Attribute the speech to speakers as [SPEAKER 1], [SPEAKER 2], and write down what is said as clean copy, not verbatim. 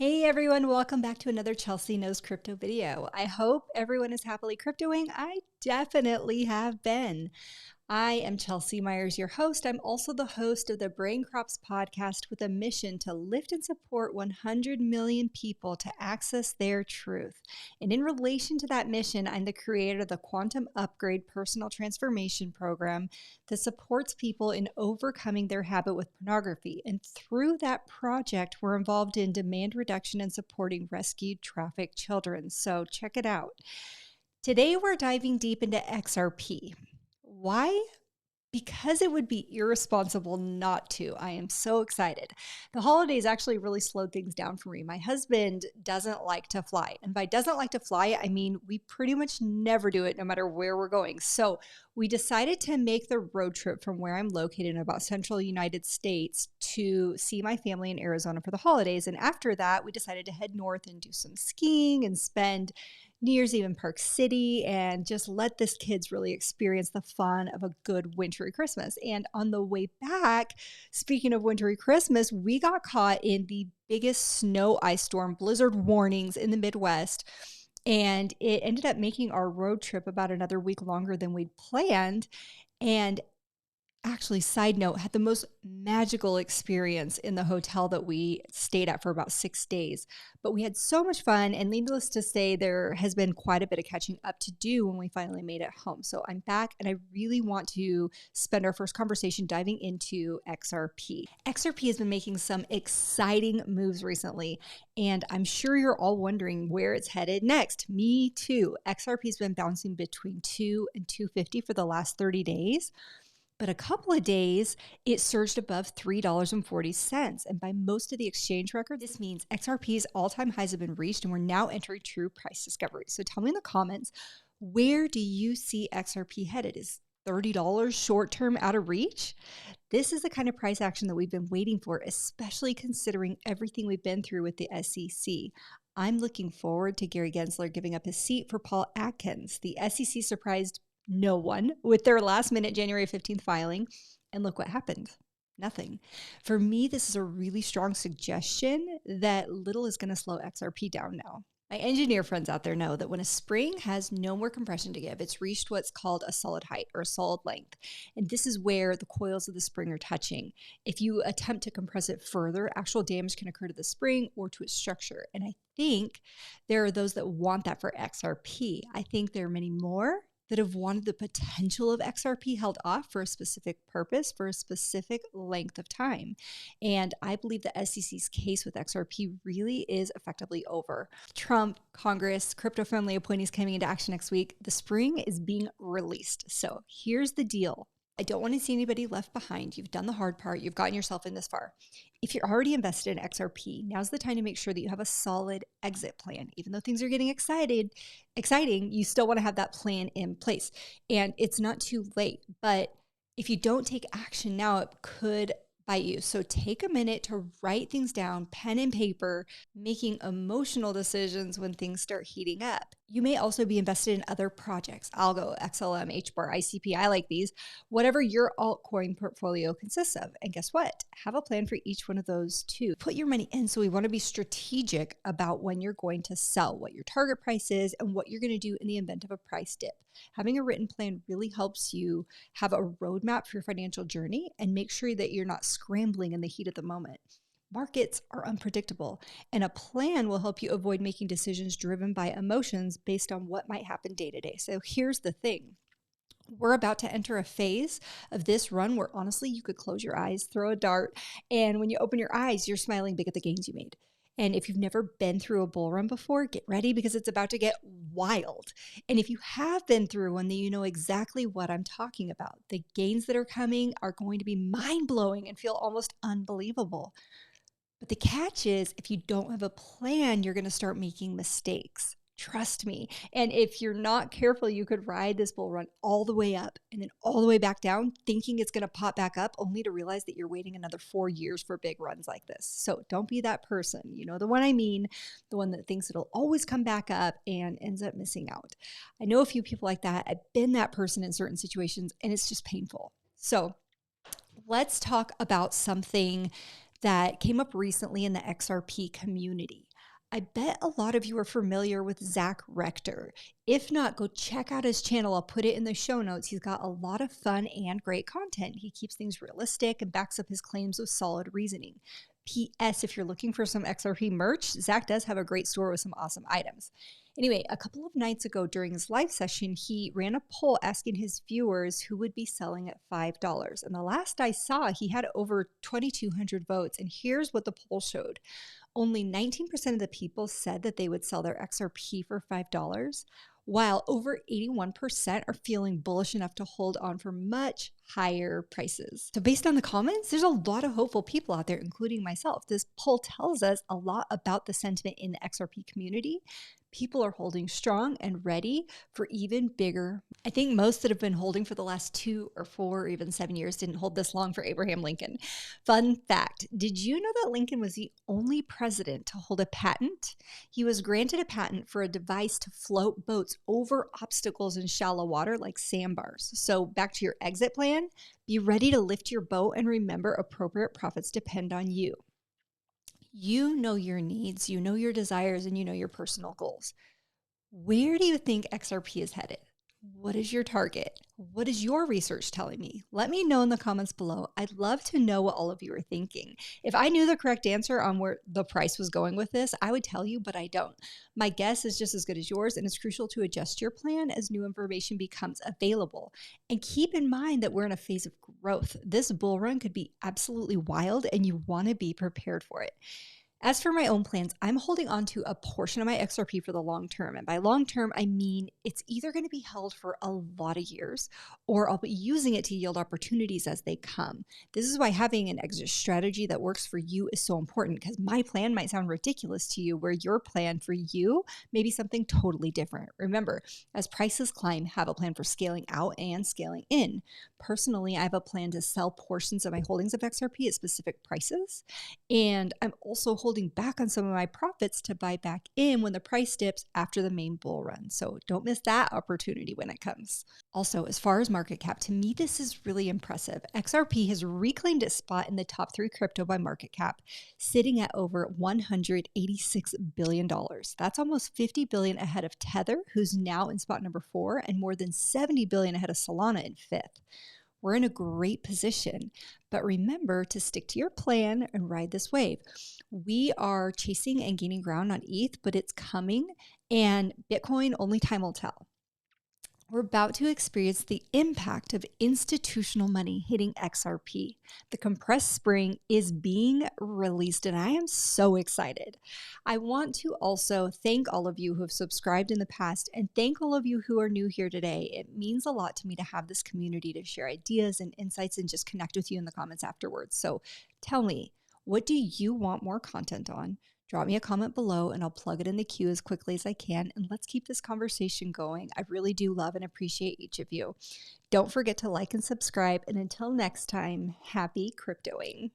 [SPEAKER 1] Hey everyone, welcome back to another Chelsea Knows Crypto video. I hope everyone is happily cryptoing. I definitely have been. I am Chelsea Myers, your host. I'm also the host of the Brain Crops podcast with a mission to lift and support 100 million people to access their truth. And in relation to that mission, I'm the creator of the Quantum Upgrade Personal Transformation Program that supports people in overcoming their habit with pornography. And through that project, we're involved in demand reduction and supporting rescued trafficked children. So check it out. Today, we're diving deep into XRP. Why? Because it would be irresponsible not to. I am so excited. The holidays actually really slowed things down for me. My husband doesn't like to fly. And by doesn't like to fly, I mean we pretty much never do it no matter where we're going. So we decided to make the road trip from where I'm located in about central United States to see my family in Arizona for the holidays. And after that, we decided to head north and do some skiing and spend New Year's Eve in Park City and just let this kids really experience the fun of a good wintry Christmas. And on the way back, speaking of wintry Christmas, we got caught in the biggest snow ice storm, blizzard warnings in the Midwest. And it ended up making our road trip about another week longer than we'd planned. And actually, side note, had the most magical experience in the hotel that we stayed at for about 6 days. But we had so much fun, and needless to say, there has been quite a bit of catching up to do when we finally made it home. So I'm back, and I really want to spend our first conversation diving into XRP. XRP has been making some exciting moves recently, and I'm sure you're all wondering where it's headed next. Me too. XRP has been bouncing between 2 and 250 for the last 30 days. But a couple of days, it surged above $3.40. And by most of the exchange records, this means XRP's all-time highs have been reached and we're now entering true price discovery. So tell me in the comments, where do you see XRP headed? Is $30 short-term out of reach? This is the kind of price action that we've been waiting for, especially considering everything we've been through with the SEC. I'm looking forward to Gary Gensler giving up his seat for Paul Atkins. The SEC surprised no one with their last minute January 15th filing. And look what happened. Nothing. For me, this is a really strong suggestion that little is going to slow XRP down now. My engineer friends out there know that when a spring has no more compression to give, it's reached what's called a solid height or a solid length. And this is where the coils of the spring are touching. If you attempt to compress it further, actual damage can occur to the spring or to its structure. And I think there are those that want that for XRP. I think there are many more that have wanted the potential of XRP held off for a specific purpose, for a specific length of time. And I believe the SEC's case with XRP really is effectively over. Trump, Congress, crypto-friendly appointees coming into action next week. The spring is being released. So here's the deal. I don't want to see anybody left behind. You've done the hard part. You've gotten yourself in this far. If you're already invested in XRP, now's the time to make sure that you have a solid exit plan. Even though things are getting exciting, you still want to have that plan in place. And it's not too late. But if you don't take action now, it could bite you. So take a minute to write things down, pen and paper, making emotional decisions when things start heating up. You may also be invested in other projects, Algo, XLM, HBAR, ICP. I like these, whatever your altcoin portfolio consists of. And guess what? Have a plan for each one of those too. Put your money in. So we want to be strategic about when you're going to sell, what your target price is, and what you're going to do in the event of a price dip. Having a written plan really helps you have a roadmap for your financial journey and make sure that you're not scrambling in the heat of the moment. Markets are unpredictable, and a plan will help you avoid making decisions driven by emotions based on what might happen day to day. So here's the thing. We're about to enter a phase of this run where honestly, you could close your eyes, throw a dart, and when you open your eyes, you're smiling big at the gains you made. And if you've never been through a bull run before, get ready because it's about to get wild. And if you have been through one, then you know exactly what I'm talking about. The gains that are coming are going to be mind-blowing and feel almost unbelievable. But the catch is, if you don't have a plan, you're going to start making mistakes. Trust me. And if you're not careful, you could ride this bull run all the way up and then all the way back down, thinking it's going to pop back up, only to realize that you're waiting another 4 years for big runs like this. So don't be that person. You know the one I mean, the one that thinks it'll always come back up and ends up missing out. I know a few people like that. I've been that person in certain situations, and it's just painful. So let's talk about something that came up recently in the XRP community. I bet a lot of you are familiar with Zach Rector. If not, go check out his channel. I'll put it in the show notes. He's got a lot of fun and great content. He keeps things realistic and backs up his claims with solid reasoning. P.S. If you're looking for some XRP merch, Zach does have a great store with some awesome items. Anyway, a couple of nights ago during his live session, he ran a poll asking his viewers who would be selling at $5. And the last I saw, he had over 2,200 votes. And here's what the poll showed. Only 19% of the people said that they would sell their XRP for $5, while over 81% are feeling bullish enough to hold on for much higher prices. So based on the comments, there's a lot of hopeful people out there, including myself. This poll tells us a lot about the sentiment in the XRP community. People are holding strong and ready for even bigger. I think most that have been holding for the last 2 or 4 or even 7 years didn't hold this long for Abraham Lincoln. Fun fact, did you know that Lincoln was the only president to hold a patent? He was granted a patent for a device to float boats over obstacles in shallow water like sandbars. So back to your exit plan, be ready to lift your boat and remember appropriate profits depend on you. You know your needs, you know your desires, and you know your personal goals. Where do you think XRP is headed? What is your target? What is your research telling me? Let me know in the comments below. I'd love to know what all of you are thinking. If I knew the correct answer on where the price was going with this, I would tell you, but I don't. My guess is just as good as yours, and it's crucial to adjust your plan as new information becomes available. And keep in mind that we're in a phase of growth. This bull run could be absolutely wild, and you want to be prepared for it. As for my own plans, I'm holding on to a portion of my XRP for the long term. And by long term, I mean it's either going to be held for a lot of years or I'll be using it to yield opportunities as they come. This is why having an exit strategy that works for you is so important, because my plan might sound ridiculous to you, where your plan for you may be something totally different. Remember, as prices climb, have a plan for scaling out and scaling in. Personally, I have a plan to sell portions of my holdings of XRP at specific prices. And I'm also holding back on some of my profits to buy back in when the price dips after the main bull run. So don't miss that opportunity when it comes. Also, as far as market cap, to me, this is really impressive. XRP has reclaimed its spot in the top 3 crypto by market cap, sitting at over $186 billion. That's almost $50 billion ahead of Tether, who's now in spot number 4, and more than $70 billion ahead of Solana in 5th. We're in a great position, but remember to stick to your plan and ride this wave. We are chasing and gaining ground on ETH, but it's coming, and Bitcoin, only time will tell. We're about to experience the impact of institutional money hitting XRP. The compressed spring is being released, and I am so excited. I want to also thank all of you who have subscribed in the past, and thank all of you who are new here today. It means a lot to me to have this community to share ideas and insights and just connect with you in the comments afterwards. So tell me, what do you want more content on? Drop me a comment below and I'll plug it in the queue as quickly as I can. And let's keep this conversation going. I really do love and appreciate each of you. Don't forget to like and subscribe. And until next time, happy cryptoing.